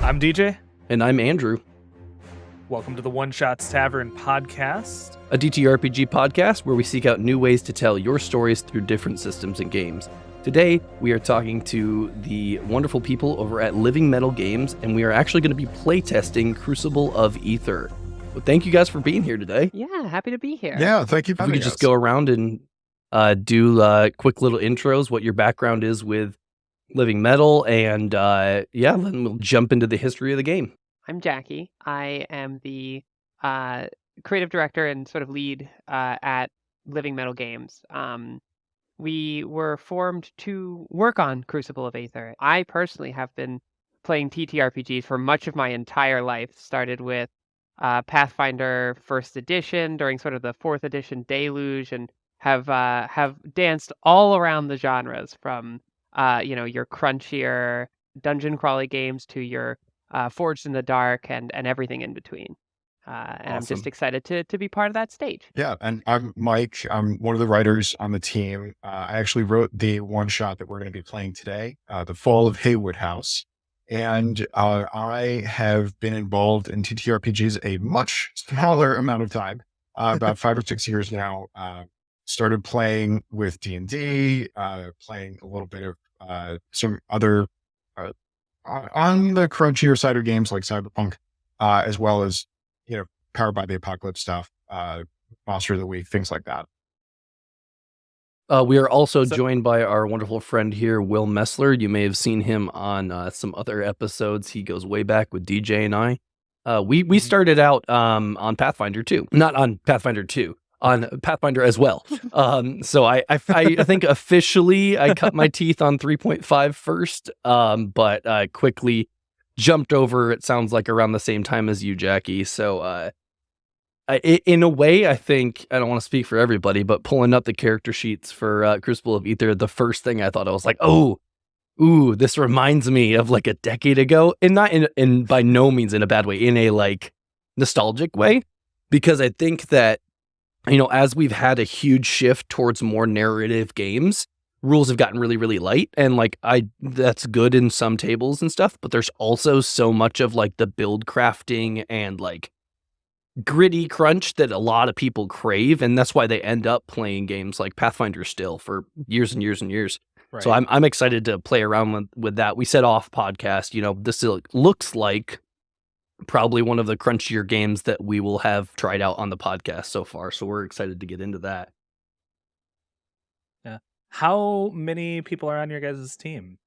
I'm DJ. And I'm Andrew. Welcome to the One Shots Tavern podcast, a DTRPG podcast where we seek out new ways to tell your stories through different systems and games. Today, we are talking to the wonderful people over at Living Metal Games, and we are actually going to be playtesting Crucible of Aether. Well, thank you guys for being here today. Yeah, happy to be here. Yeah, thank you for having us. We could just go around and do quick little intros, what your background is with Living Metal, and then we'll jump into the history of the game. I'm Jackie. I am the creative director and sort of lead at Living Metal Games. We were formed to work on Crucible of Aether. I personally have been playing TTRPGs for much of my entire life. Started with Pathfinder First Edition during sort of the Fourth Edition deluge, and have danced all around the genres from your crunchier dungeon crawly games to your Forged in the Dark and everything in between. And awesome. I'm just excited to be part of that stage. Yeah, and I'm Mike. I'm one of the writers on the team. I actually wrote the one shot that we're going to be playing today, The Fall of Haywood House. And I have been involved in TTRPGs a much smaller amount of time, about 5 or 6 years now. Started playing with D&D, playing a little bit of some other on the crunchier side of games like Cyberpunk, as well as, Powered by the Apocalypse stuff, Monster of the Week, things like that. We are also joined by our wonderful friend here, Will Messler. You may have seen him on some other episodes. He goes way back with DJ and I. We started out on Pathfinder 2. Not on Pathfinder 2. On Pathfinder as well. So I think officially I cut my teeth on 3.5 first, but quickly jumped over, it sounds like, around the same time as you, Jackie. So in a way, I think, I don't want to speak for everybody, but pulling up the character sheets for Crucible of Aether, the first thing I thought, I was like, this reminds me of like a decade ago, and not in by no means in a bad way, in a like nostalgic way, because I think that, as we've had a huge shift towards more narrative games, rules have gotten really, really light. And like, that's good in some tables and stuff, but there's also so much of like the build crafting and like gritty crunch that a lot of people crave. And that's why they end up playing games like Pathfinder still for years and years and years. Right. So I'm excited to play around with that. We said off podcast, this looks like probably one of the crunchier games that we will have tried out on the podcast so far. So we're excited to get into that. Yeah. How many people are on your guys' team?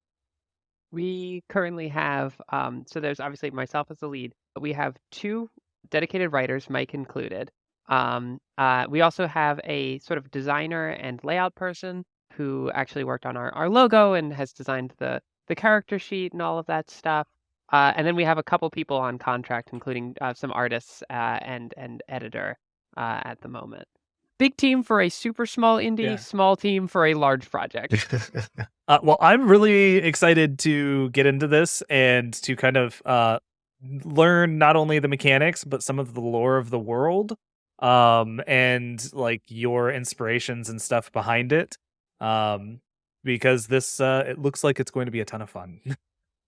We currently have, so there's obviously myself as the lead, but we have 2 dedicated writers, Mike included. We also have a sort of designer and layout person who actually worked on our logo and has designed the character sheet and all of that stuff. And then we have a couple people on contract, including some artists and editor at the moment. Big team for a super small indie, small team for a large project. Well, I'm really excited to get into this and to kind of learn not only the mechanics, but some of the lore of the world, and like your inspirations and stuff behind it, because this it looks like it's going to be a ton of fun.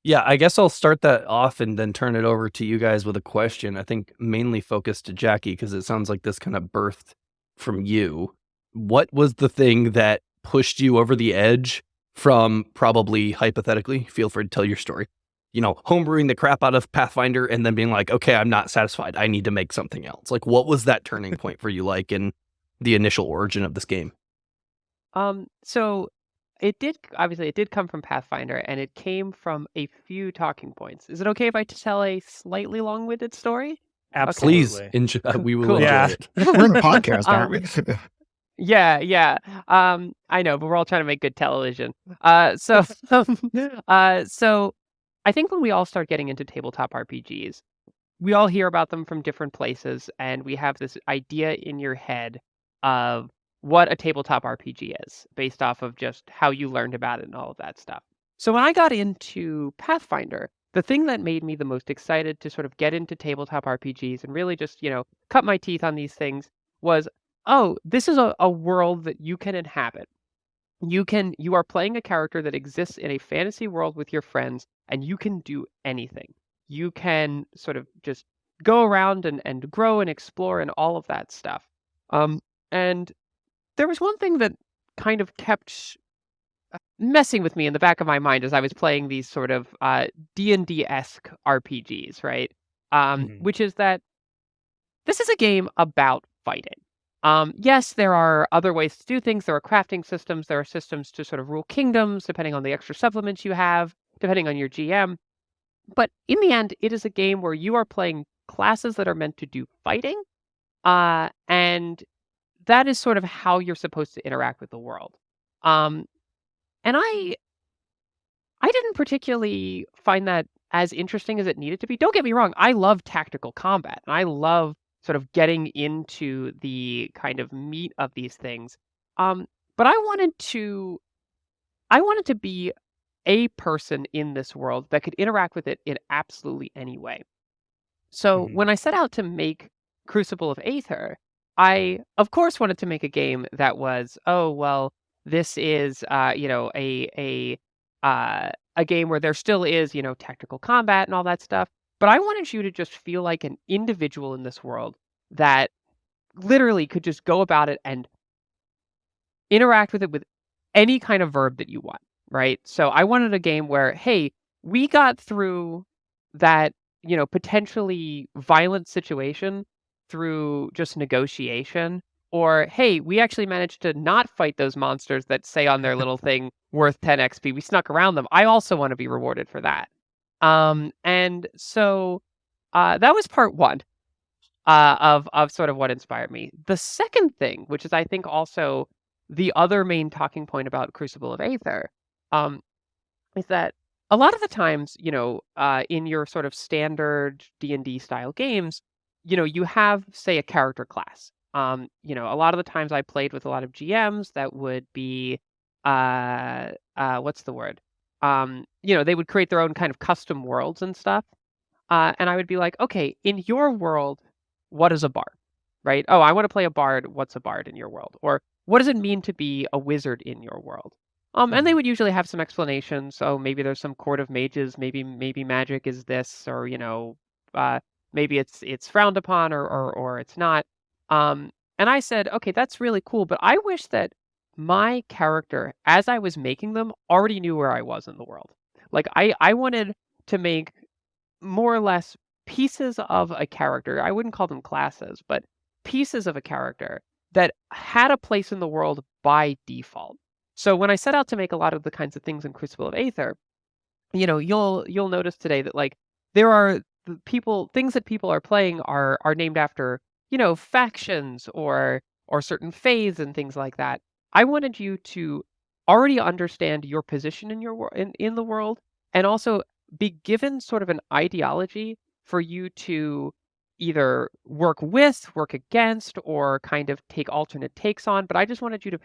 Yeah, I guess I'll start that off and then turn it over to you guys with a question. I think mainly focused to Jackie, because it sounds like this kind of birthed from you. What was the thing that pushed you over the edge from, probably hypothetically, feel free to tell your story, homebrewing the crap out of Pathfinder and then being like, okay, I'm not satisfied, I need to make something else? Like, what was that turning point for you, like in the initial origin of this game? So it did come from Pathfinder, and it came from a few talking points. Is it okay if I tell a slightly long-winded story? Absolutely. Please, we will Cool. enjoy Yeah. it. We're in a podcast, aren't we? Yeah. I know, but we're all trying to make good television. So I think when we all start getting into tabletop RPGs, we all hear about them from different places, and we have this idea in your head of what a tabletop RPG is, based off of just how you learned about it and all of that stuff. So when I got into Pathfinder, the thing that made me the most excited to sort of get into tabletop RPGs and really just, cut my teeth on these things was, this is a world that you can inhabit. You are playing a character that exists in a fantasy world with your friends, and you can do anything. you can sort of just go around and grow and explore and all of that stuff. And there was one thing that kind of kept messing with me in the back of my mind as I was playing these sort of D&D-esque RPGs, right? Which is that this is a game about fighting. Yes, there are other ways to do things. There are crafting systems. There are systems to sort of rule kingdoms, depending on the extra supplements you have, depending on your GM. But in the end, it is a game where you are playing classes that are meant to do fighting. And that is sort of how you're supposed to interact with the world. And I didn't particularly find that as interesting as it needed to be. Don't get me wrong, I love tactical combat, and I love sort of getting into the kind of meat of these things. But I wanted to be a person in this world that could interact with it in absolutely any way. So when I set out to make Crucible of Aether, I of course wanted to make a game that was, oh well, this is a game where there still is, tactical combat and all that stuff. But I wanted you to just feel like an individual in this world that literally could just go about it and interact with it with any kind of verb that you want, right? So I wanted a game where, hey, we got through that, potentially violent situation through just negotiation. Or, hey, we actually managed to not fight those monsters that say on their little thing worth 10 XP. We snuck around them. I also want to be rewarded for that. And so that was part one of sort of what inspired me. The second thing, which is I think also the other main talking point about Crucible of Aether, is that a lot of the times, in your sort of standard D&D style games, you have, say, a character class. A lot of the times I played with a lot of GMs that would be, what's the word? They would create their own kind of custom worlds and stuff. And I would be like, okay, in your world, what is a bard, right? Oh, I want to play a bard. What's a bard in your world? Or what does it mean to be a wizard in your world? And they would usually have some explanations. So maybe there's some court of mages. Maybe magic is this, or maybe it's frowned upon, or it's not. And I said, okay, that's really cool, but I wish that my character, as I was making them, already knew where I was in the world. Like I wanted to make more or less pieces of a character. I wouldn't call them classes, but pieces of a character that had a place in the world by default. So when I set out to make a lot of the kinds of things in Crucible of Aether, you'll notice today that like there are things that people are playing are named after, factions or certain faiths and things like that. I wanted you to already understand your position in in the world, and also be given sort of an ideology for you to either work with, work against, or kind of take alternate takes on. But I wanted you to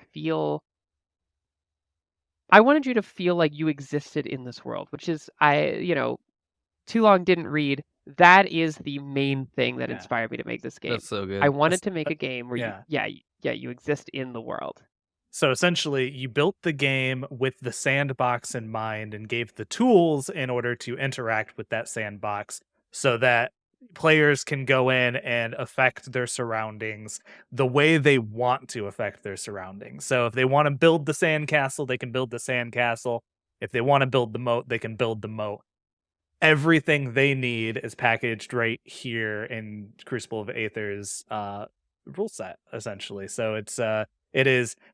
feel like you existed in this world, which is, too long didn't read. That is the main thing that inspired me to make this game. That's so good. I wanted to make a game where you exist in the world. So essentially, you built the game with the sandbox in mind and gave the tools in order to interact with that sandbox so that players can go in and affect their surroundings the way they want to affect their surroundings. So if they want to build the sandcastle, they can build the sandcastle. If they want to build the moat, they can build the moat. Everything they need is packaged right here in Crucible of Aether's rule set, essentially. So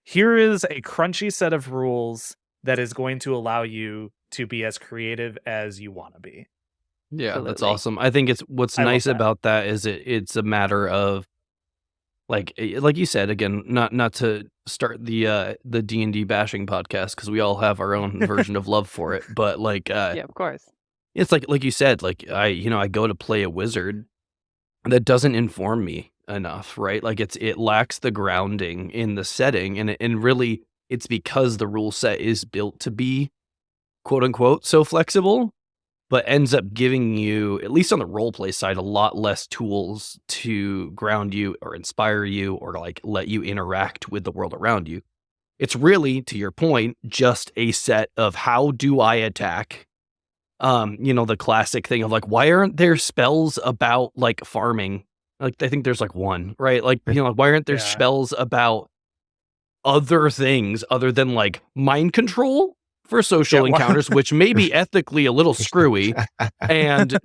here is a crunchy set of rules that is going to allow you to be as creative as you want to be. Yeah, Absolutely. that's awesome. I think what's nice about that is it's a matter of like you said, again, not to start the D&D bashing podcast, because we all have our own version of love for it, but like yeah, of course. It's like you said, like I go to play a wizard that doesn't inform me enough, right? Like it lacks the grounding in the setting, and really it's because the rule set is built to be quote unquote so flexible, but ends up giving you, at least on the role play side, a lot less tools to ground you or inspire you or like let you interact with the world around you. It's really, to your point, just a set of how do I attack The classic thing of like, why aren't there spells about like farming? Like, I think there's like one, right? Like, like, why aren't there Yeah. spells about other things other than like mind control for social encounters, which may be ethically a little screwy, and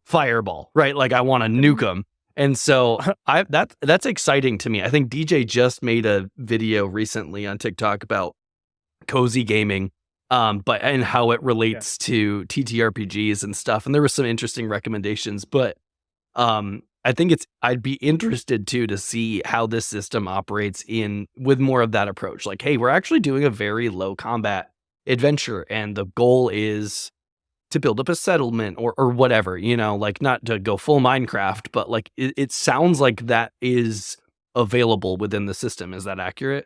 fireball, right? Like, I want to nuke them. And so that's exciting to me. I think DJ just made a video recently on TikTok about cozy gaming, and how it relates to TTRPGs and stuff. And there were some interesting recommendations, but I think I'd be interested too to see how this system operates with more of that approach. Like, hey, we're actually doing a very low combat adventure, and the goal is to build up a settlement or whatever, like, not to go full Minecraft, but like it sounds like that is available within the system. Is that accurate?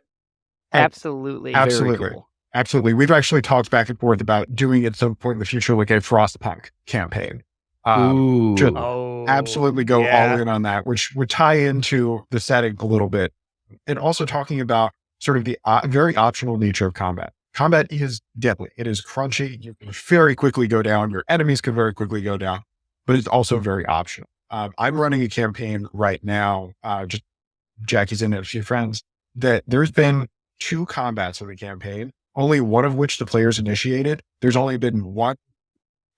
Absolutely. Absolutely. Very cool. Absolutely. We've actually talked back and forth about doing at some point in the future like a Frostpunk campaign. Ooh. Just Oh, absolutely go all in on that, which would tie into the setting a little bit. And also talking about sort of the very optional nature of combat. Combat is deadly. It is crunchy. You can very quickly go down. Your enemies can very quickly go down, but it's also very optional. I'm running a campaign right now. Just Jackie's in it, a few friends, that there's been 2 combats of the campaign, only one of which the players initiated. There's only been one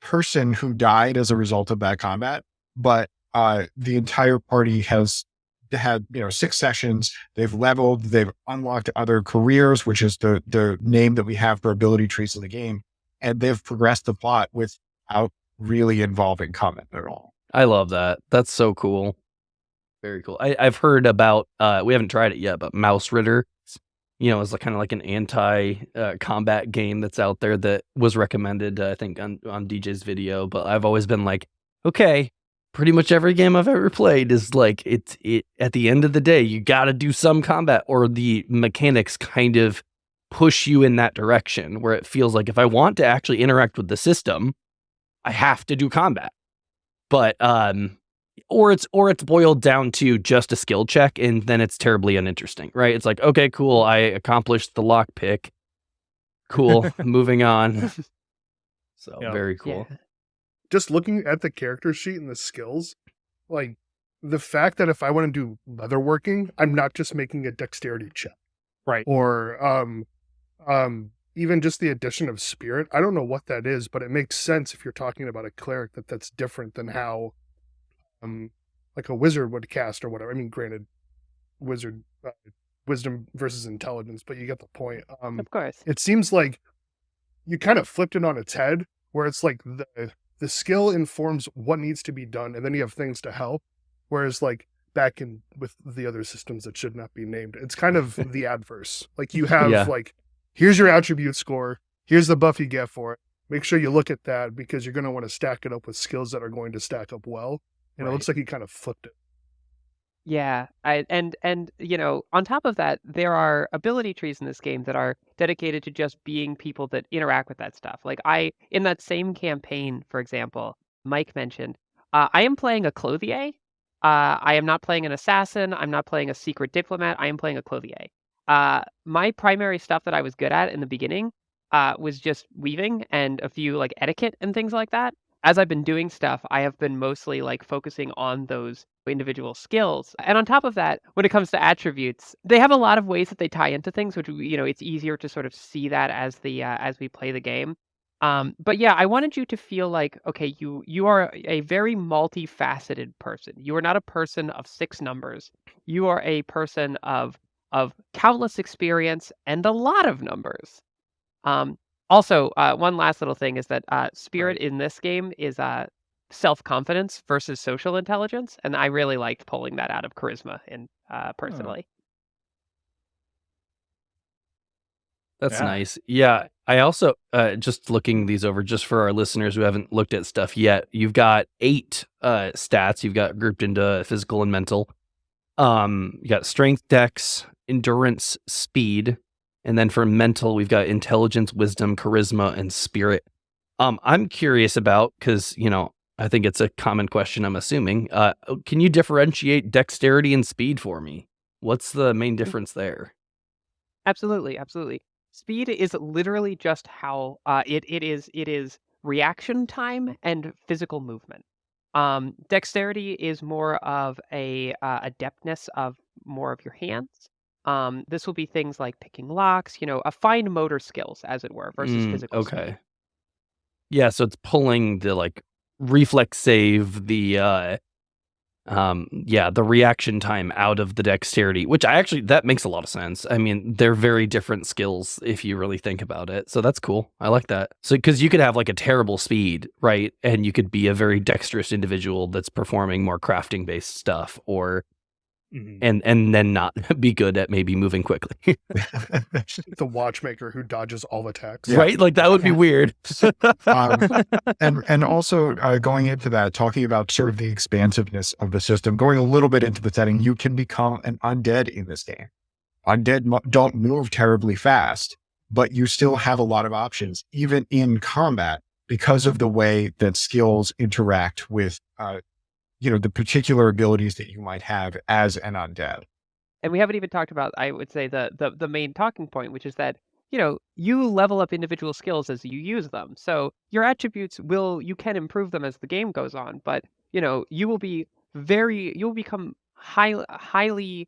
person who died as a result of that combat, but the entire party has had 6 sessions. They've leveled, they've unlocked other careers, which is the name that we have for ability trees in the game, and they've progressed the plot without really involving combat at all. I love that. That's so cool. Very cool. I've heard about, we haven't tried it yet, but Mouse Ritter, is kind of like an anti-combat game that's out there that was recommended, I think, on DJ's video. But I've always been like, okay, pretty much every game I've ever played is like, it at the end of the day, you got to do some combat, or the mechanics kind of push you in that direction where it feels like if I want to actually interact with the system, I have to do combat. But or it's boiled down to just a skill check, and then it's terribly uninteresting, right? It's like, okay, cool, I accomplished the lockpick. Cool, moving on. So very cool. Yeah. Just looking at the character sheet and the skills, like the fact that if I want to do leatherworking, I'm not just making a dexterity check. Right. Or even just the addition of spirit. I don't know what that is, but it makes sense if you're talking about a cleric that's different than how like a wizard would cast or whatever. I mean, granted, wizard wisdom versus intelligence, but you get the point. Of course. It seems like you kind of flipped it on its head, where it's like the skill informs what needs to be done, and then you have things to help. Whereas like back in with the other systems that should not be named, it's kind of the adverse. Like you have like, here's your attribute score, here's the buff you get for it. Make sure you look at that, because you're going to want to stack it up with skills that are going to stack up well. And it looks like he kind of flipped it. Yeah, and on top of that, there are ability trees in this game that are dedicated to just being people that interact with that stuff. Like in that same campaign, for example, Mike mentioned, I am playing a clothier. I am not playing an assassin. I'm not playing a secret diplomat. I am playing a clothier. My primary stuff that I was good at in the beginning was just weaving and a few like etiquette and things like that. As I've been doing stuff, I have been mostly like focusing on those individual skills. And on top of that, when it comes to attributes, they have a lot of ways that they tie into things, which, it's easier to sort of see that as we play the game. But yeah, I wanted you to feel like, okay, you are a very multifaceted person. You are not a person of 6 numbers. You are a person of countless experience and a lot of numbers. Also, one last little thing is that spirit in this game is self-confidence versus social intelligence, and I really liked pulling that out of charisma personally. That's nice. Yeah, I also just looking these over just for our listeners who haven't looked at stuff yet. You've got 8 stats. You've got grouped into physical and mental. You got strength, dex, endurance, speed. And then for mental, we've got intelligence, wisdom, charisma, and spirit. I'm curious about, because, I think it's a common question, I'm assuming. Can you differentiate dexterity and speed for me? What's the main difference there? Absolutely. Speed is literally just how it is reaction time and physical movement. Dexterity is more of a adeptness of more of your hands. This will be things like picking locks, a fine motor skills, as it were, versus physical speed. Okay. Yeah, so it's pulling the like reflex save, the reaction time out of the dexterity, which that makes a lot of sense. I mean, they're very different skills if you really think about it. So that's cool. I like that. So because you could have like a terrible speed, right? And you could be a very dexterous individual that's performing more crafting based stuff, or and then not be good at maybe moving quickly. The watchmaker who dodges all attacks. Right? Like that would be weird. And also going into that, talking about sort of the expansiveness of the system, going a little bit into the setting, you can become an undead in this game. Undead don't move terribly fast, but you still have a lot of options, even in combat, because of the way that skills interact with the particular abilities that you might have as an undead. And we haven't even talked about, I would say, the main talking point, which is that, you level up individual skills as you use them. So your attributes you can improve them as the game goes on, but, you will become highly,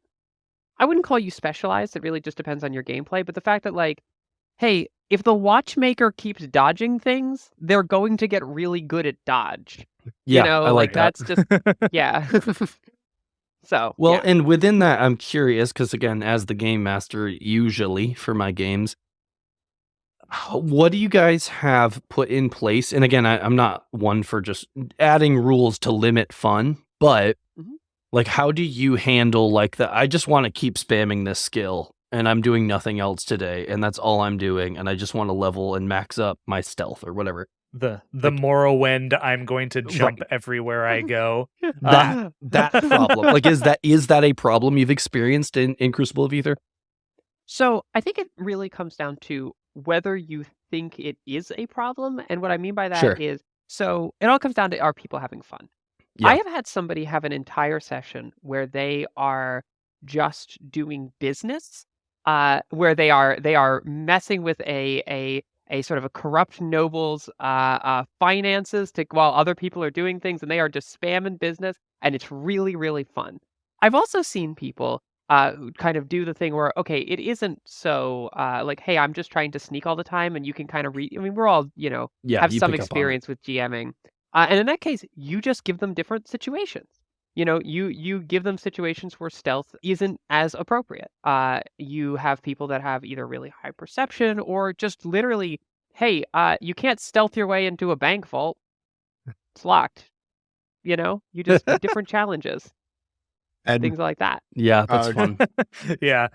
I wouldn't call you specialized. It really just depends on your gameplay. But the fact that, like, hey, if the watchmaker keeps dodging things, they're going to get really good at dodge. Yeah, I like that. That's just, yeah. So, well, yeah. and within that, I'm curious, because again, as the game master, usually for my games, what do you guys have put in place? And again, I'm not one for just adding rules to limit fun, but like, how do you handle like I just want to keep spamming this skill and I'm doing nothing else today, and that's all I'm doing, and I just want to level and max up my stealth or whatever. The Morrowind, I'm going to jump everywhere I go. That problem. Like, is that a problem you've experienced in Crucible of Aether? So I think it really comes down to whether you think it is a problem. And what I mean by that is, so it all comes down to, are people having fun? Yeah. I have had somebody have an entire session where they are just doing business, where they are messing with a sort of a corrupt noble's finances while other people are doing things, and they are just spamming business, and it's really, really fun. I've also seen people who kind of do the thing where, okay, it isn't so like, hey, I'm just trying to sneak all the time, and you can kind of I mean, we're all, have some experience with GMing. And in that case, you just give them different situations. You give them situations where stealth isn't as appropriate. You have people that have either really high perception or just literally, hey, you can't stealth your way into a bank vault. It's locked. You just different challenges. And things like that. Yeah, that's fun. Yeah.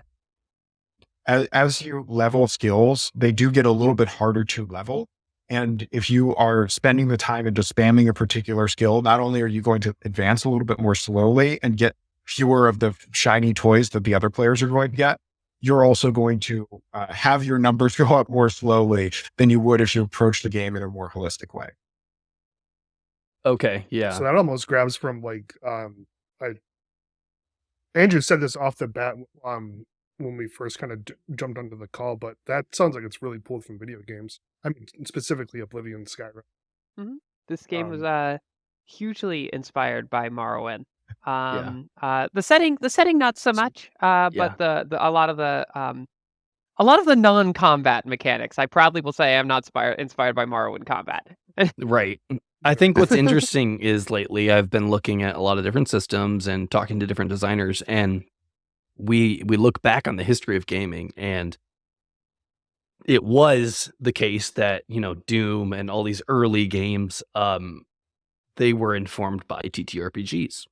As you level skills, they do get a little bit harder to level. And if you are spending the time into spamming a particular skill, not only are you going to advance a little bit more slowly and get fewer of the shiny toys that the other players are going to get, you're also going to have your numbers go up more slowly than you would if you approach the game in a more holistic way. Okay, yeah. So that almost grabs from like, Andrew said this off the bat when we first kind of jumped onto the call, but that sounds like it's really pulled from video games. I mean, specifically Oblivion and Skyrim. Mm-hmm. This game was hugely inspired by Morrowind. The setting not so much, but a lot of the non-combat mechanics, I probably will say I'm not inspired by Morrowind combat. Right. I think what's interesting is lately I've been looking at a lot of different systems and talking to different designers, and we look back on the history of gaming, and it was the case that, Doom and all these early games, they were informed by TTRPGs.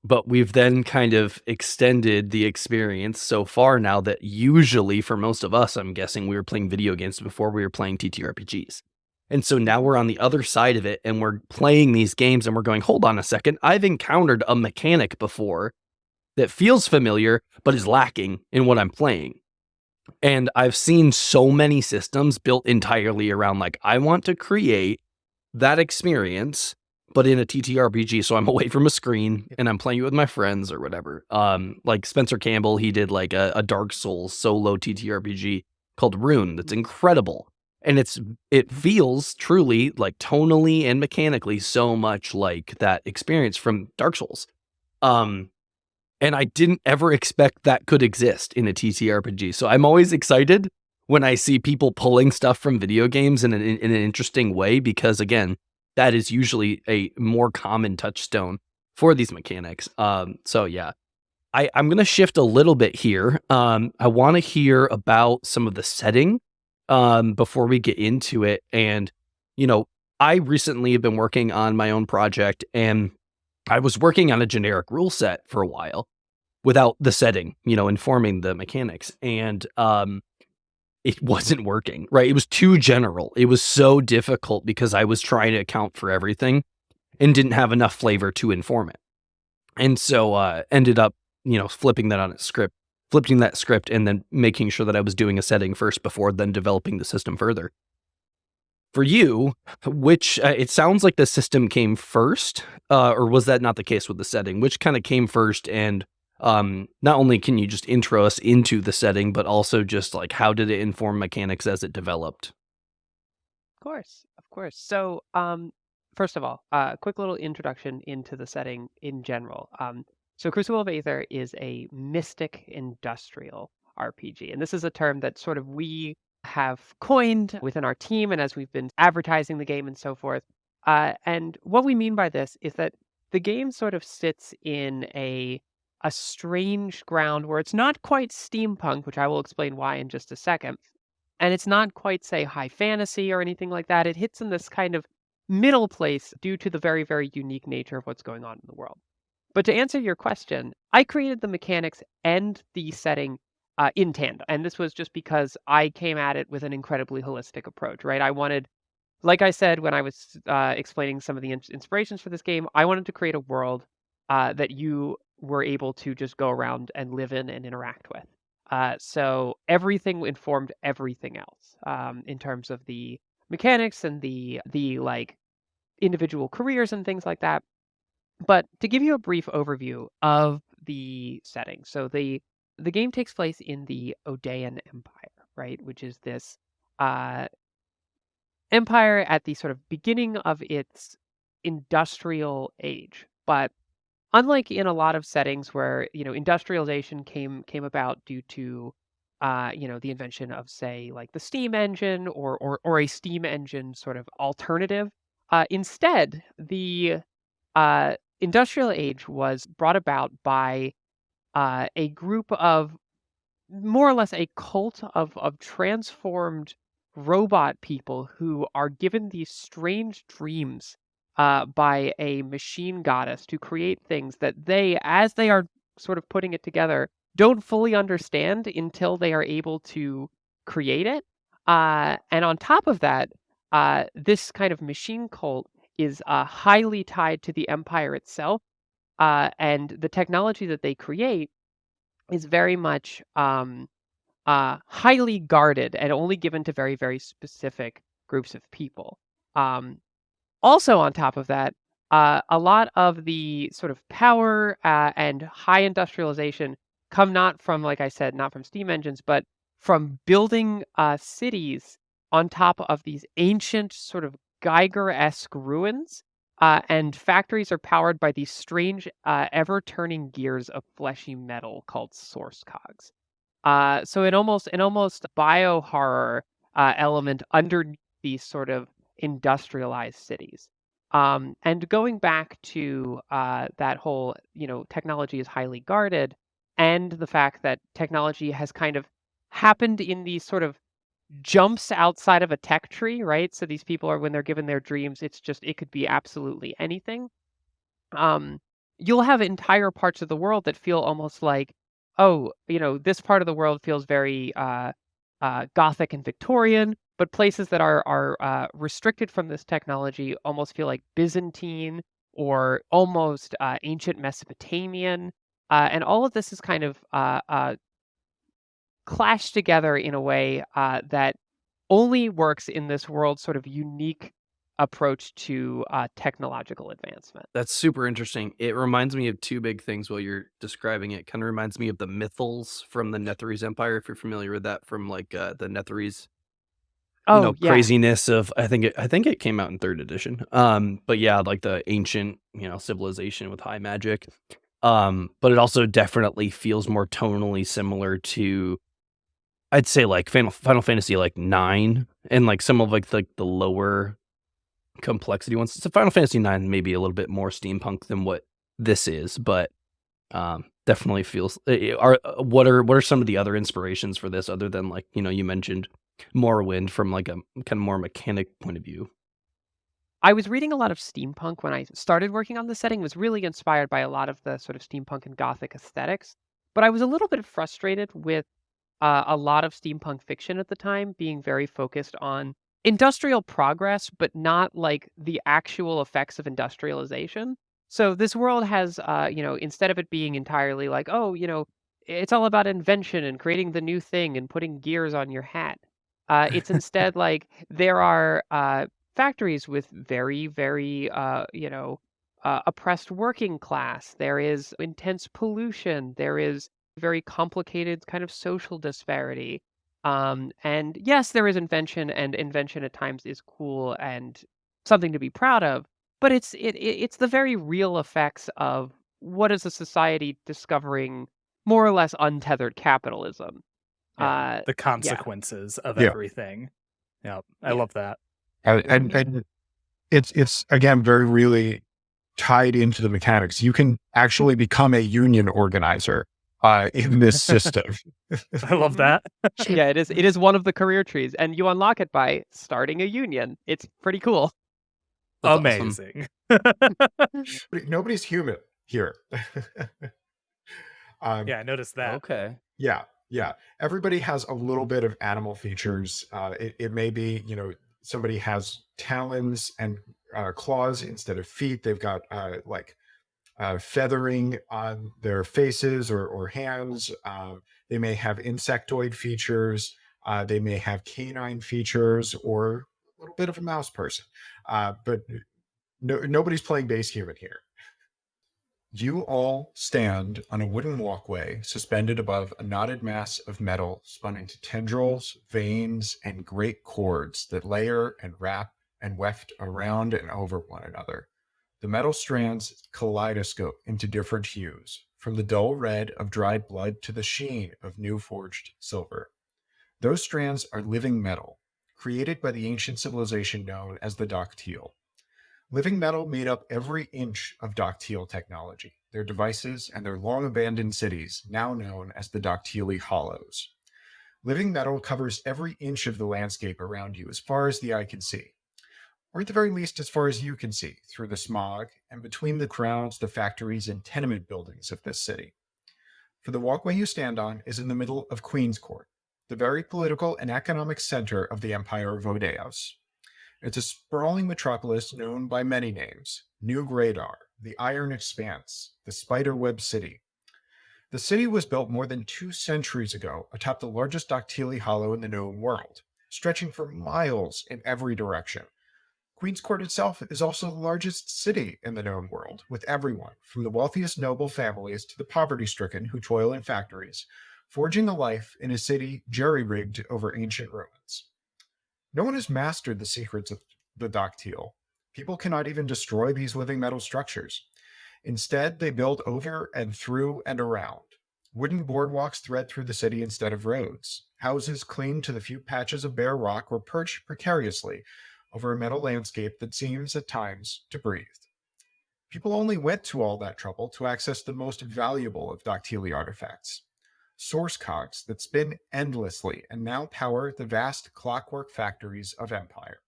But we've then kind of extended the experience so far now that usually for most of us, I'm guessing we were playing video games before we were playing TTRPGs. And so now we're on the other side of it and we're playing these games and we're going, hold on a second, I've encountered a mechanic before that feels familiar, but is lacking in what I'm playing. And I've seen so many systems built entirely around like, I want to create that experience, but in a TTRPG, so I'm away from a screen and I'm playing it with my friends or whatever. Like Spencer Campbell, he did like a Dark Souls solo TTRPG called Rune that's incredible. And it feels truly like tonally and mechanically so much like that experience from Dark Souls. And I didn't ever expect that could exist in a TTRPG. So I'm always excited when I see people pulling stuff from video games in an interesting way, because again, that is usually a more common touchstone for these mechanics. So yeah, I'm going to shift a little bit here. I want to hear about some of the setting before we get into it. And, you know, I recently have been working on my own project, and I was working on a generic rule set for a while without the setting, informing the mechanics. And it wasn't working, right? It was too general. It was so difficult because I was trying to account for everything and didn't have enough flavor to inform it. And so ended up, flipping that script and then making sure that I was doing a setting first before then developing the system further. For you, which it sounds like the system came first, or was that not the case with the setting? Which kind of came first? And not only can you just intro us into the setting, but also just like how did it inform mechanics as it developed? Of course. So, first of all, quick little introduction into the setting in general. So Crucible of Aether is a mystic industrial RPG, and this is a term that sort of we have coined within our team, and as we've been advertising the game and so forth. And what we mean by this is that the game sort of sits in a strange ground where it's not quite steampunk, which I will explain why in just a second. And it's not quite, say, high fantasy or anything like that. It hits in this kind of middle place due to the very, very unique nature of what's going on in the world. But to answer your question, I created the mechanics and the setting in tandem. And this was just because I came at it with an incredibly holistic approach, right? I wanted, like I said when I was explaining some of the inspirations for this game, I wanted to create a world that you were able to just go around and live in and interact with. So everything informed everything else in terms of the mechanics and the like individual careers and things like that. But to give you a brief overview of the setting, so the game takes place in the Odean Empire, right, which is this empire at the sort of beginning of its industrial age. But unlike in a lot of settings where industrialization came about due to the invention of, say, like the steam engine or a steam engine sort of alternative, instead the industrial age was brought about by a group of more or less a cult of transformed robot people who are given these strange dreams by a machine goddess to create things that they, as they are sort of putting it together, don't fully understand until they are able to create it. And on top of that, this kind of machine cult is highly tied to the empire itself. And the technology that they create is very much highly guarded and only given to very, very specific groups of people. Also, on top of that, a lot of the sort of power and high industrialization come not from, like I said, not from steam engines, but from building cities on top of these ancient sort of Geiger-esque ruins. And factories are powered by these strange, ever-turning gears of fleshy metal called source cogs. So an almost bio-horror element underneath these sort of industrialized cities. And going back to that whole, technology is highly guarded, and the fact that technology has kind of happened in these sort of jumps outside of a tech tree, right? So these people are, when they're given their dreams, it could be absolutely anything. You'll have entire parts of the world that feel almost like, oh, this part of the world feels very Gothic and Victorian, but places that are restricted from this technology almost feel like Byzantine or almost ancient Mesopotamian. And all of this is kind of clashed together in a way that only works in this world's sort of unique approach to technological advancement. That's super interesting. It reminds me of two big things while you're describing it. Kind of reminds me of the Mythals from the Netherese Empire, if you're familiar with that, from like the Netherese Oh, yeah. craziness of I think it came out in 3rd edition. But yeah, like the ancient, civilization with high magic. But it also definitely feels more tonally similar to, I'd say, like Final Fantasy like 9 and like some of like the lower complexity ones. So Final Fantasy 9 maybe a little bit more steampunk than what this is, but definitely feels what are some of the other inspirations for this other than like, you mentioned Morrowind from like a kind of more mechanic point of view. I was reading a lot of steampunk when I started working on the setting, was really inspired by a lot of the sort of steampunk and gothic aesthetics. But I was a little bit frustrated with a lot of steampunk fiction at the time being very focused on industrial progress, but not like the actual effects of industrialization. So this world has, instead of it being entirely like, oh, it's all about invention and creating the new thing and putting gears on your hat. It's instead like there are factories with very, very, oppressed working class. There is intense pollution. There is very complicated kind of social disparity. And yes, there is invention, and invention at times is cool and something to be proud of. But it's the very real effects of what is a society discovering more or less untethered capitalism. Yeah, the Yeah, consequences of Yeah. everything. Yeah, I Yeah. love that. And it's again very really tied into the mechanics. You can actually become a union organizer in this system. I love Mhm. that. Yeah, it is one of the career trees, and you unlock it by starting a union. It's pretty cool. That's awesome. Amazing. Nobody's human here. Yeah, I noticed that. Okay. Yeah. Everybody has a little bit of animal features. It may be, somebody has talons and claws instead of feet. They've got feathering on their faces or hands. They may have insectoid features. They may have canine features or a little bit of a mouse person. But nobody's playing base human here. You all stand on a wooden walkway suspended above a knotted mass of metal spun into tendrils, veins, and great cords that layer and wrap and weft around and over one another. The metal strands kaleidoscope into different hues, from the dull red of dried blood to the sheen of new forged silver. Those strands are living metal, created by the ancient civilization known as the Doctile. Living metal made up every inch of Doctile technology, their devices, and their long-abandoned cities, now known as the Doctili Hollows. Living metal covers every inch of the landscape around you as far as the eye can see, or at the very least as far as you can see, through the smog and between the crowds, the factories, and tenement buildings of this city. For the walkway you stand on is in the middle of Queen's Court, the very political and economic center of the Empire of Odeos. It's a sprawling metropolis known by many names: New Gradar, the Iron Expanse, the Spiderweb City. The city was built more than 2 centuries ago atop the largest Doctili Hollow in the known world, stretching for miles in every direction. Queen's Court itself is also the largest city in the known world, with everyone, from the wealthiest noble families to the poverty-stricken who toil in factories, forging a life in a city jerry-rigged over ancient ruins. No one has mastered the secrets of the Doctile. People cannot even destroy these living metal structures. Instead, they build over and through and around. Wooden boardwalks thread through the city instead of roads. Houses cling to the few patches of bare rock or perch precariously over a metal landscape that seems, at times, to breathe. People only went to all that trouble to access the most valuable of Doctili artifacts: source cogs that spin endlessly and now power the vast clockwork factories of Empire.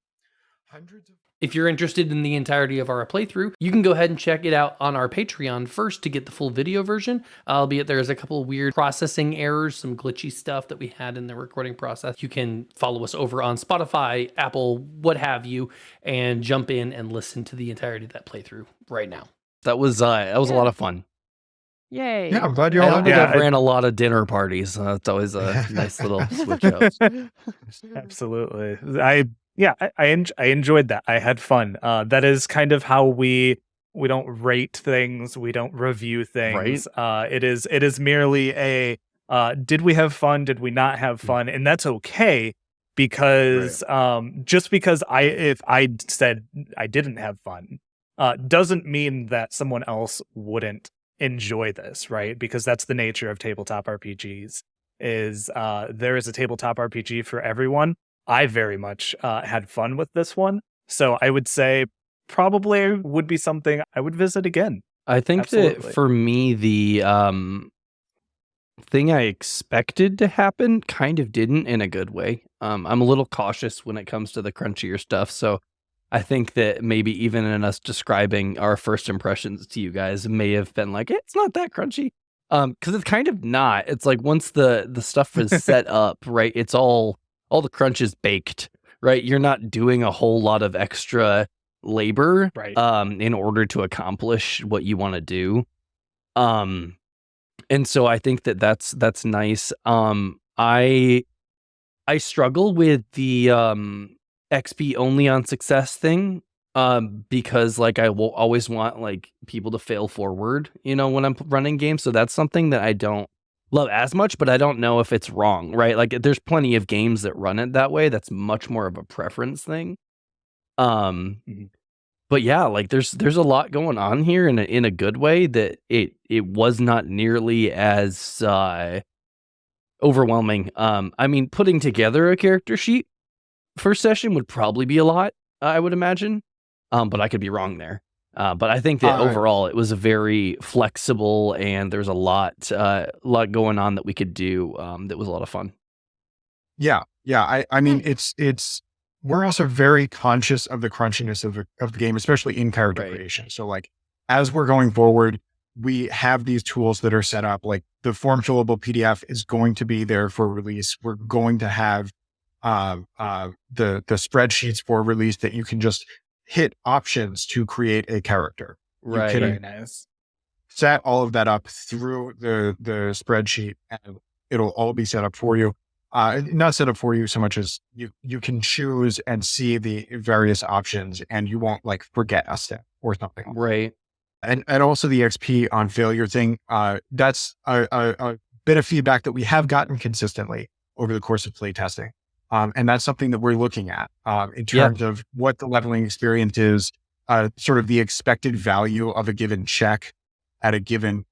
Hundreds of If you're interested in the entirety of our playthrough, you can go ahead and check it out on our Patreon first to get the full video version, albeit there's a couple weird processing errors, some glitchy stuff that we had in the recording process. You can follow us over on Spotify, Apple, what have you, and jump in and listen to the entirety of that playthrough right now. That was a lot of fun. Yay. Yeah, I'm glad you I all don't had think Yeah, I've ran a lot of dinner parties. It's always a nice little switch up. Absolutely. I enjoyed that. I had fun. That is kind of how we don't rate things, we don't review things. It is merely a did we have fun? Did we not have fun? And that's okay. because just because if I said I didn't have fun, doesn't mean that someone else wouldn't enjoy this, right? Because that's the nature of tabletop RPGs. Is there is a tabletop RPG for everyone. I very much had fun with this one, so I would say probably would be something I would visit again. I think that Absolutely. for me, the thing I expected to happen kind of didn't in a good way. I'm a little cautious when it comes to the crunchier stuff, so I think that maybe even in us describing our first impressions to you guys may have been like, it's not that crunchy. Because it's kind of not. It's like once the stuff is set up, right? It's all the crunch is baked, right? You're not doing a whole lot of extra labor Right. in order to accomplish what you want to do. And so I think that that's nice. I struggle with the XP only on success thing because like I will always want like people to fail forward, when I'm running games. So that's something that I don't love as much, but I don't know if it's wrong, right? Like there's plenty of games that run it that way. That's much more of a preference thing. But yeah, like there's a lot going on here in a good way that it was not nearly as overwhelming. I mean, putting together a character sheet first session would probably be a lot, I would imagine. But I could be wrong there. But I think that overall it was a very flexible and there's a lot going on that we could do that was a lot of fun. Yeah. I mean, it's we're also very conscious of the crunchiness of the game, especially in character creation. So like as we're going forward, we have these tools that are set up. Like the form fillable PDF is going to be there for release. We're going to have the spreadsheets for release that you can just hit options to create a character. Right. You can Very nice. set all of that up through the spreadsheet, and it'll all be set up for you. Not set up for you so much as you can choose and see the various options, and you won't like forget a step or something. Right. And also the XP on failure thing. That's a bit of feedback that we have gotten consistently over the course of playtesting. And that's something that we're looking at in terms of what the leveling experience is, sort of the expected value of a given check at a given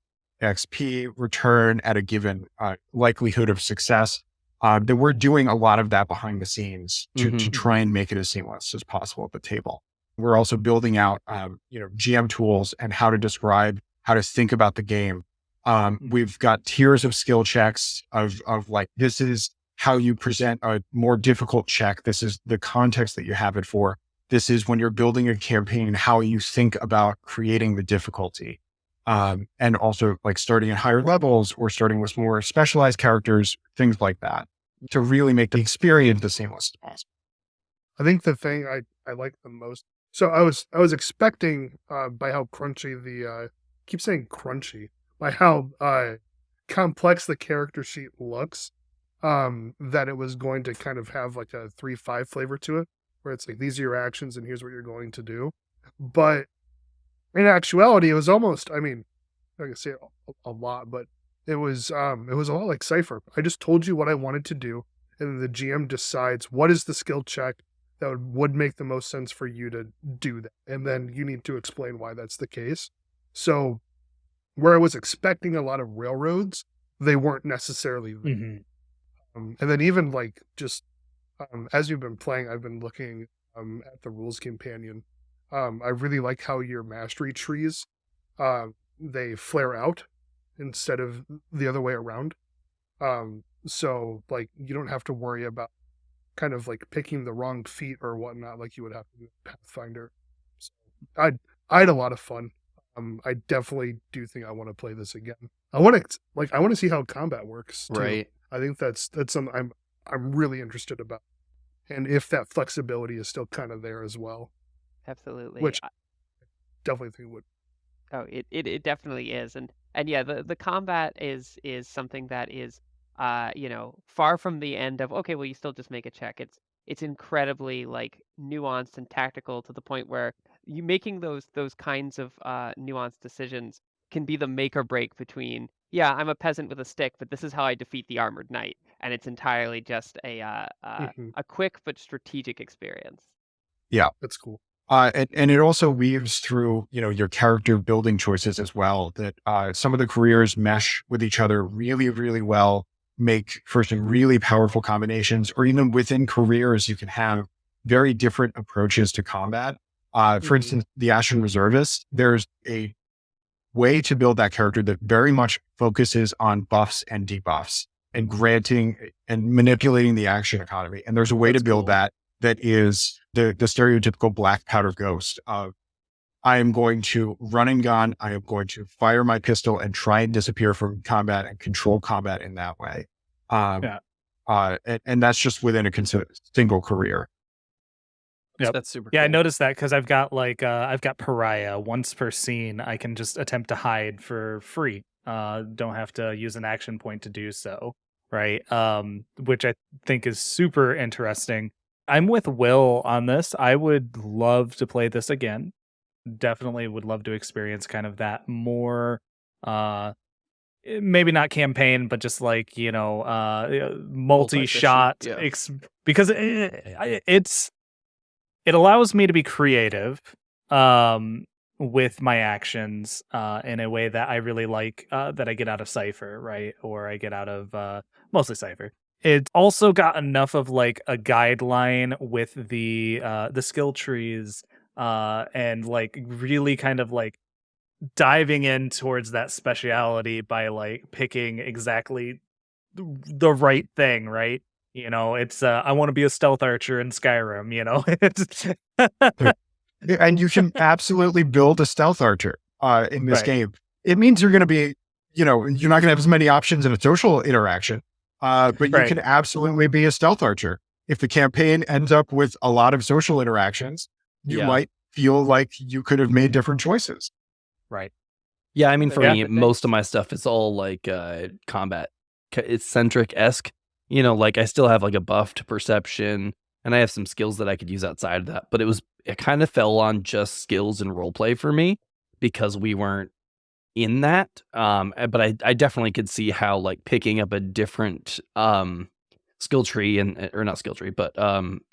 XP return at a given likelihood of success. That we're doing a lot of that behind the scenes to try and make it as seamless as possible at the table. We're also building out, GM tools and how to describe, how to think about the game. We've got tiers of skill checks of like, this is how you present a more difficult check. This is the context that you have it for. This is when you're building a campaign, how you think about creating the difficulty. And also like starting at higher levels or starting with more specialized characters, things like that, to really make the experience as seamless as possible. I think the thing I like the most. So I was expecting by how crunchy keep saying crunchy, by how complex the character sheet looks, that it was going to kind of have like a 3-5 flavor to it, where it's like these are your actions and here's what you're going to do. But in actuality, it was almost, I mean, I can say a lot, but it was a lot like Cypher. I just told you what I wanted to do, and the GM decides what is the skill check that would make the most sense for you to do that. And then you need to explain why that's the case. So where I was expecting a lot of railroads, they weren't necessarily there. And then even like just as you've been playing, I've been looking at the rules companion. I really like how your mastery trees, they flare out instead of the other way around. So like you don't have to worry about kind of like picking the wrong feat or whatnot like you would have to do in Pathfinder. So I had a lot of fun. I definitely do think I want to play this again. I want to see how combat works too. Right. I think that's something I'm really interested about, and if that flexibility is still kind of there as well. Absolutely. Which I definitely think would. Oh, it definitely is, and yeah, the combat is something that is, far from the end of okay, well, you still just make a check. It's incredibly like nuanced and tactical to the point where you making those kinds of nuanced decisions can be the make or break between yeah, I'm a peasant with a stick, but this is how I defeat the armored knight, and it's entirely just a quick but strategic experience. Yeah. That's cool. And it also weaves through, your character building choices as well, that some of the careers mesh with each other really, really well, make for some really powerful combinations, or even within careers, you can have very different approaches to combat. For instance, the Ashen Reservist, there's a way to build that character that very much focuses on buffs and debuffs and granting and manipulating the action economy. And there's a way to build that is the stereotypical black powder ghost of, I am going to run and gun, I am going to fire my pistol and try and disappear from combat and control combat in that way. And that's just within a single career. Yep. That's super Yeah, I cool. noticed that because I've got I've got Pariah. Once per scene, I can just attempt to hide for free. Don't have to use an action point to do so, right? Which I think is super interesting. I'm with Will on this. I would love to play this again. Definitely would love to experience kind of that more maybe not campaign, but just multi-shot yeah. because it allows me to be creative with my actions in a way that I really like, that I get out of Cypher, right? Or I get out of mostly Cypher. It's also got enough of like a guideline with the skill trees and like really kind of like diving in towards that speciality by like picking exactly the right thing, right? It's I want to be a stealth archer in Skyrim, It's And you can absolutely build a stealth archer in this game. It means you're going to be, you're not going to have as many options in a social interaction, but you can absolutely be a stealth archer. If the campaign ends up with a lot of social interactions, you might feel like you could have made different choices. Right. Yeah, I mean, for me, most of my stuff is all like combat. It's centric-esque. Like I still have like a buff to perception, and I have some skills that I could use outside of that. But it kind of fell on just skills and roleplay for me because we weren't in that. But I definitely could see how like picking up a different skill tree or not skill tree, but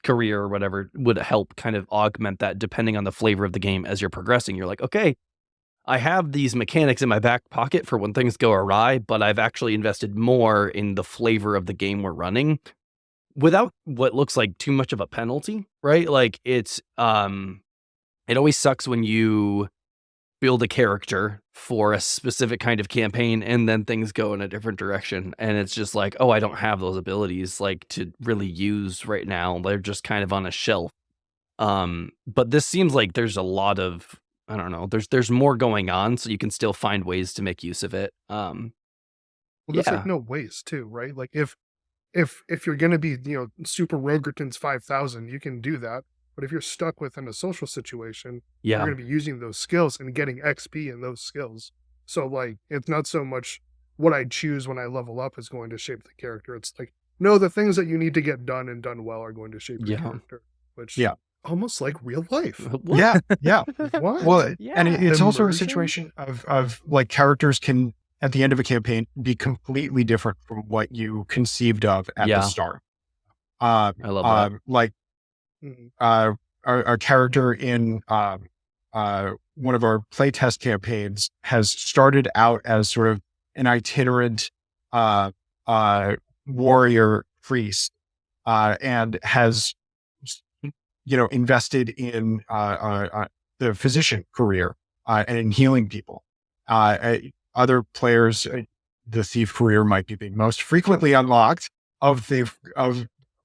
career or whatever would help kind of augment that depending on the flavor of the game as you're progressing. You're like, okay, I have these mechanics in my back pocket for when things go awry, but I've actually invested more in the flavor of the game we're running without what looks like too much of a penalty, right? Like it always sucks when you build a character for a specific kind of campaign and then things go in a different direction. And it's just like, oh, I don't have those abilities like to really use right now. They're just kind of on a shelf. But this seems like there's a lot of, I don't know, there's more going on, so you can still find ways to make use of it. Well, there's like no waste too, right? Like if you're gonna be, super Rogerton's 5,000, you can do that. But if you're stuck within a social situation, you're gonna be using those skills and getting XP in those skills. So like it's not so much what I choose when I level up is going to shape the character. It's like, no, the things that you need to get done and done well are going to shape your character. Which almost like real life. Yeah. What? Well, Yeah. and it's also a Immersion? situation of like characters can at the end of a campaign be completely different from what you conceived of at the start. I love that. Like our character in one of our playtest campaigns has started out as sort of an itinerant warrior priest and has invested in the physician career and in healing people. Other players, the thief career might be the most frequently unlocked of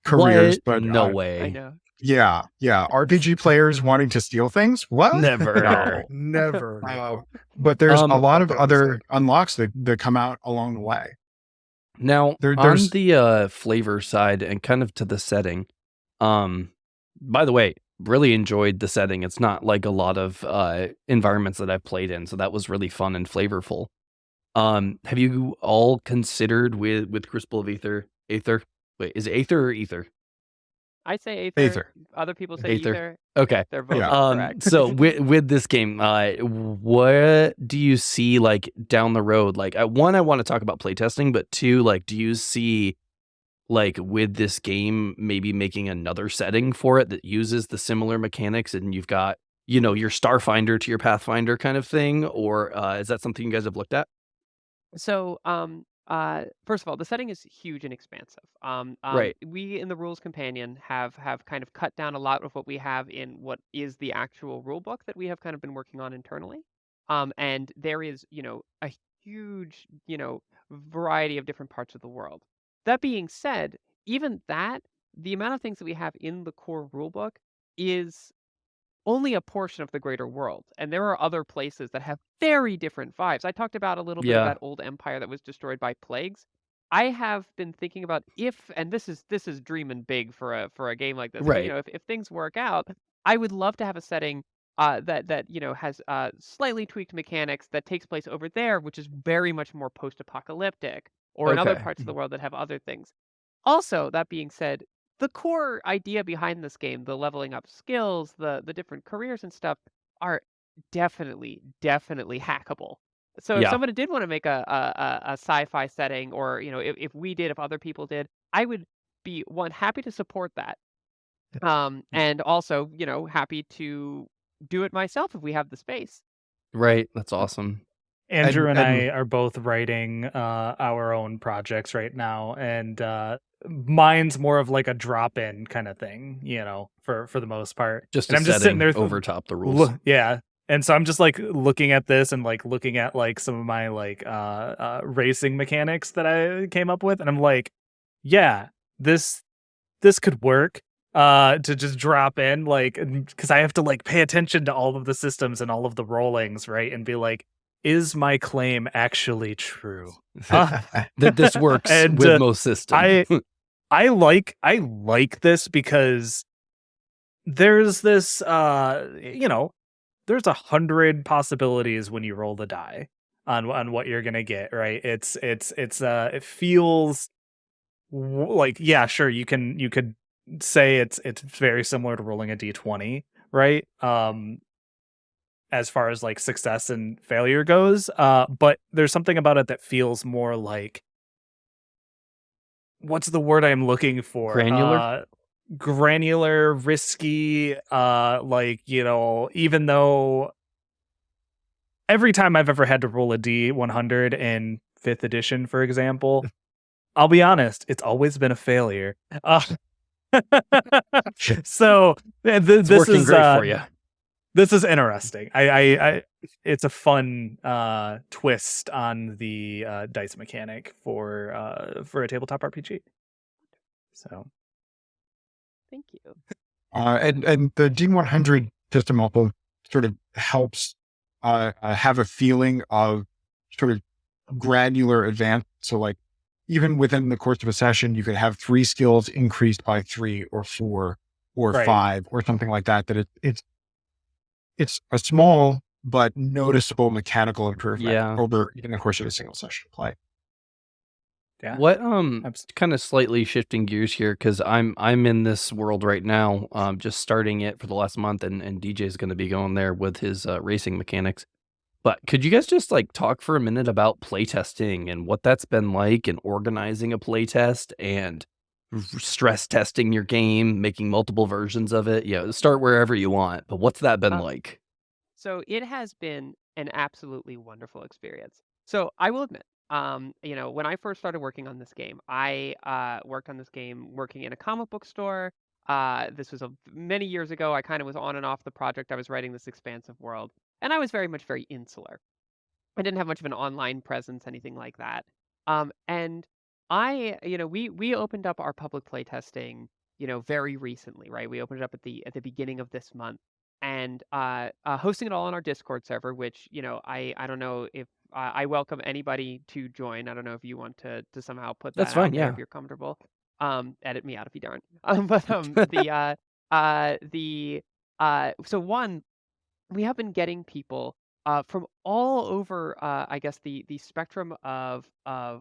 careers, but no way. I know. Yeah. RPG players wanting to steal things? What? Never. Never. But there's a lot of that other was unlocks that come out along the way. Now, on there's the flavor side and kind of to the setting, by the way, really enjoyed the setting. It's not like a lot of environments that I've played in, so that was really fun and flavorful. Have you all considered with Crucible of Aether? Wait, is it Aether or Ether? I say Aether. Aether. Other people say Aether. Ether. Okay. They're both Yeah. correct. So with this game, what do you see like down the road? Like, one, I want to talk about playtesting, but two, like, do you see like with this game maybe making another setting for it that uses the similar mechanics, and you've got, you know, your Starfinder to your Pathfinder kind of thing, or is that something you guys have looked at? So, first of all, the setting is huge and expansive. Right. We in the Rules Companion have kind of cut down a lot of what we have in what is the actual rule book that we have kind of been working on internally. And there is, a huge, variety of different parts of the world. That being said, even that, the amount of things that we have in the core rule book is only a portion of the greater world, and there are other places that have very different vibes. I talked about a little bit of Yeah. that old empire that was destroyed by plagues. I have been thinking about if, and this is dreaming big for a game like this. Right. If things work out, I would love to have a setting that has slightly tweaked mechanics that takes place over there, which is very much more post-apocalyptic, or in other Okay. parts of the world that have other things. Also, that being said, the core idea behind this game, the leveling up skills, the different careers and stuff, are definitely hackable. So if Yeah. somebody did want to make a sci-fi setting, or if we did, if other people did, I would be happy to support that. And also, happy to do it myself if we have the space. Right. That's awesome. Andrew and and I are both writing our own projects right now, and mine's more of like a drop-in kind of thing, for the most part. Just And a I'm just sitting setting there, overtop the rules. yeah. And so I'm just like looking at this and like looking at like some of my like racing mechanics that I came up with, and I'm like, yeah, this could work to just drop in, like, because I have to like pay attention to all of the systems and all of the rollings, right, and be like, is my claim actually true? That this works And with most systems. I like this because there's this there's 100 possibilities when you roll the die on what you're gonna get, right? It feels like, yeah, sure, you could say it's very similar to rolling a d20, right? As far as like success and failure goes, but there's something about it that feels more like, what's the word I'm looking for? Granular? Granular, risky, like, even though every time I've ever had to roll a D100 in 5th edition, for example, I'll be honest, it's always been a failure. So It's this working is great for you. this is interesting. I it's a fun twist on the dice mechanic for a tabletop RPG. So Thank you. and the D100 system also sort of helps have a feeling of sort of granular advance. So like even within the course of a session, you could have 3 skills increased by 3 or 4 or Right. 5 or something like that. That it's a small but noticeable mechanical improvement Yeah. over in the course of a single session play. yeah. What Abs- kind of slightly shifting gears here, because I'm in this world right now, just starting it for the last month, and DJ's going to be going there with his racing mechanics. But could you guys just like talk for a minute about playtesting and what that's been like, and organizing a playtest, and stress testing your game, making multiple versions of it? Yeah, start wherever you want, but what's that been Uh, like? So it has been an absolutely wonderful experience. So I will admit, when I first started working on this game, I worked on this game working in a comic book store. This was many years ago. I kind of was on and off the project. I was writing this expansive world, and I was very insular. I didn't have much of an online presence, anything like that. And we opened up our public playtesting, very recently, right? We opened it up at the beginning of this month, and hosting it all on our Discord server, which I don't know if I welcome anybody to join. I don't know if you want to somehow put That's that out fine, there yeah. if you're comfortable. Edit me out if you don't. So one, we have been getting people from all over, I guess the spectrum of uh,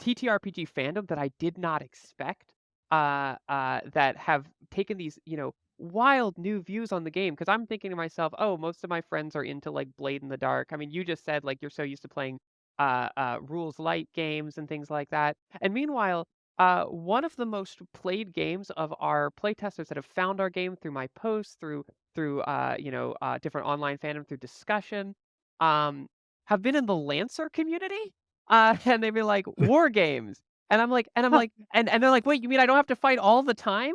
TTRPG fandom that I did not expect, that have taken these, wild new views on the game. Because I'm thinking to myself, oh, most of my friends are into like Blade in the Dark. I mean, you just said like you're so used to playing rules light games and things like that. And meanwhile, one of the most played games of our playtesters that have found our game through my posts, through different online fandom, through discussion, have been in the Lancer community. And they'd be like, war games. And and they're like, wait, you mean I don't have to fight all the time?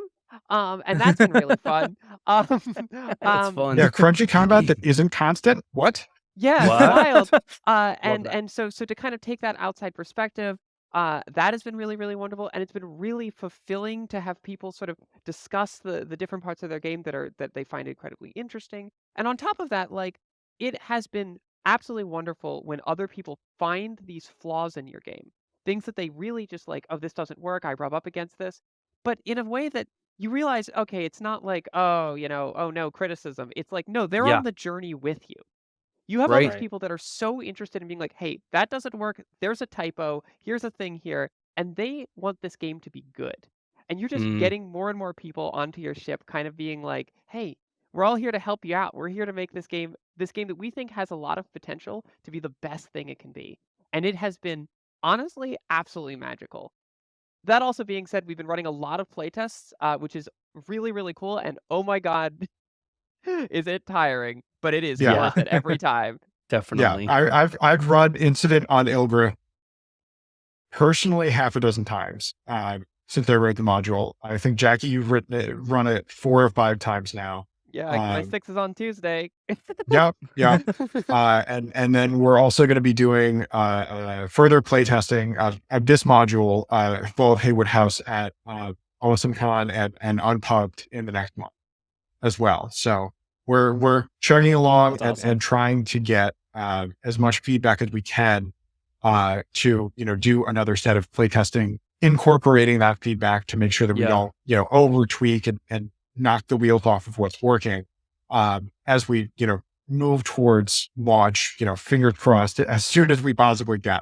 And that's been really fun. Um, That's um, fun. Yeah, crunchy combat that isn't constant. What? yeah, it's What? wild. Love And that. so to kind of take that outside perspective, that has been really, really wonderful, and it's been really fulfilling to have people sort of discuss the different parts of their game that they find incredibly interesting. And on top of that, like it has been absolutely wonderful when other people find these flaws in your game, things that they really just like, oh, this doesn't work, I rub up against this, but in a way that you realize, okay, it's not like, oh, oh no, criticism. It's like, no, they're Yeah. on the journey with you. You have all Right. these people that are so interested in being like, hey, that doesn't work. There's a typo. Here's a thing here. And they want this game to be good. And you're just Mm, getting more and more people onto your ship, kind of being like, hey, we're all here to help you out. We're here to make this game that we think has a lot of potential to be the best thing it can be. And it has been honestly absolutely magical. That also being said, we've been running a lot of playtests, which is really, really cool. And oh my God, is it tiring? But it is Yeah. worth it every time. definitely. Yeah, I've run Incident on Ilbra personally half a dozen times since I wrote the module. I think Jackie, you've run it 4 or 5 times now. Yeah, my 6 is on Tuesday. Yep. And then we're also going to be doing further playtesting of this module, Fall of Haywood House at AwesomeCon and Unpubbed in the next month as well. So we're chugging along That's awesome. and trying to get as much feedback as we can to do another set of playtesting, incorporating that feedback to make sure that we Yeah. don't over tweak and knock the wheels off of what's working as we move towards launch. Fingers crossed as soon as we possibly can.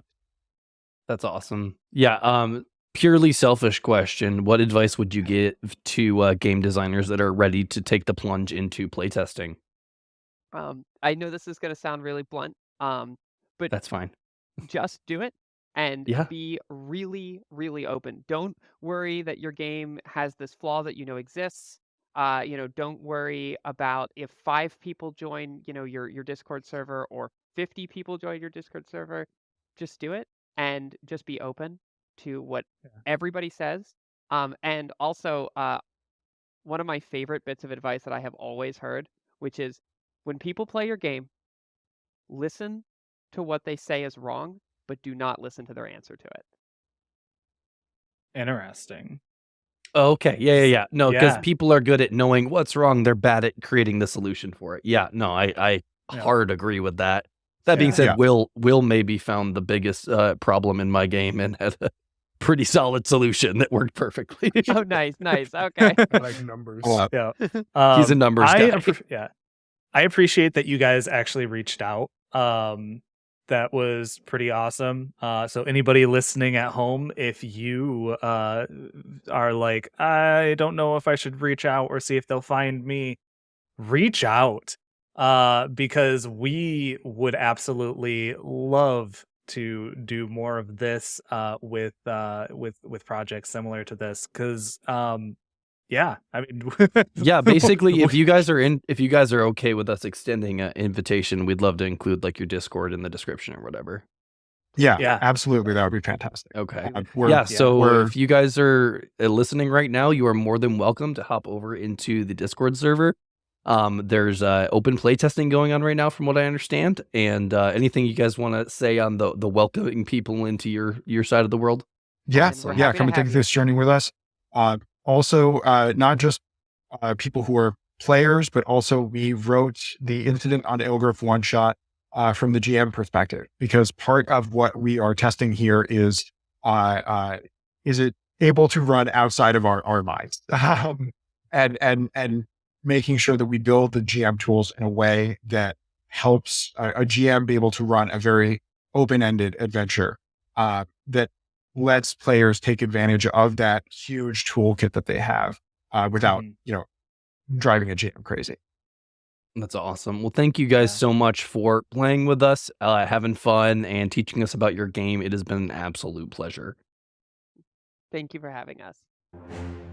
That's awesome. Yeah. Purely selfish question. What advice would you give to game designers that are ready to take the plunge into playtesting? I know this is going to sound really blunt, but That's fine. just do it and Yeah. be really, really open. Don't worry that your game has this flaw that exists. Don't worry about if 5 people join, your Discord server or 50 people join your Discord server. Just do it and just be open to what everybody says. And also, one of my favorite bits of advice that I have always heard, which is when people play your game, listen to what they say is wrong, but do not listen to their answer to it. Interesting. Okay. Yeah. No, because Yeah. people are good at knowing what's wrong. They're bad at creating the solution for it. Yeah. No, I Yeah. hard agree with that. That being Yeah. said, Yeah. Will maybe found the biggest problem in my game and had a pretty solid solution that worked perfectly. Oh, nice. Okay. I like numbers. Yeah. He's a numbers guy. I appreciate that you guys actually reached out. That was pretty awesome. So anybody listening at home, if you are like, I don't know if I should reach out or see if they'll find me, reach out. Because we would absolutely love to do more of this with projects similar to this. Because yeah, I mean, Yeah, basically, if you guys are okay with us extending an invitation, we'd love to include like your Discord in the description or whatever. Yeah. Absolutely, that would be fantastic. Okay. We're- So if you guys are listening right now, you are more than welcome to hop over into the Discord server. There's open playtesting going on right now, from what I understand. And anything you guys want to say on the welcoming people into your side of the world? Yeah, We're happy to come and have take you. this journey with us. Also, not just people who are players, but also we wrote the Incident on Ilgrif one shot from the GM perspective, because part of what we are testing here is it able to run outside of our minds, and making sure that we build the GM tools in a way that helps a GM be able to run a very open-ended adventure that lets players take advantage of that huge toolkit that they have without, driving a GM crazy. That's awesome. Well, thank you guys Yeah. so much for playing with us, having fun, and teaching us about your game. It has been an absolute pleasure. Thank you for having us.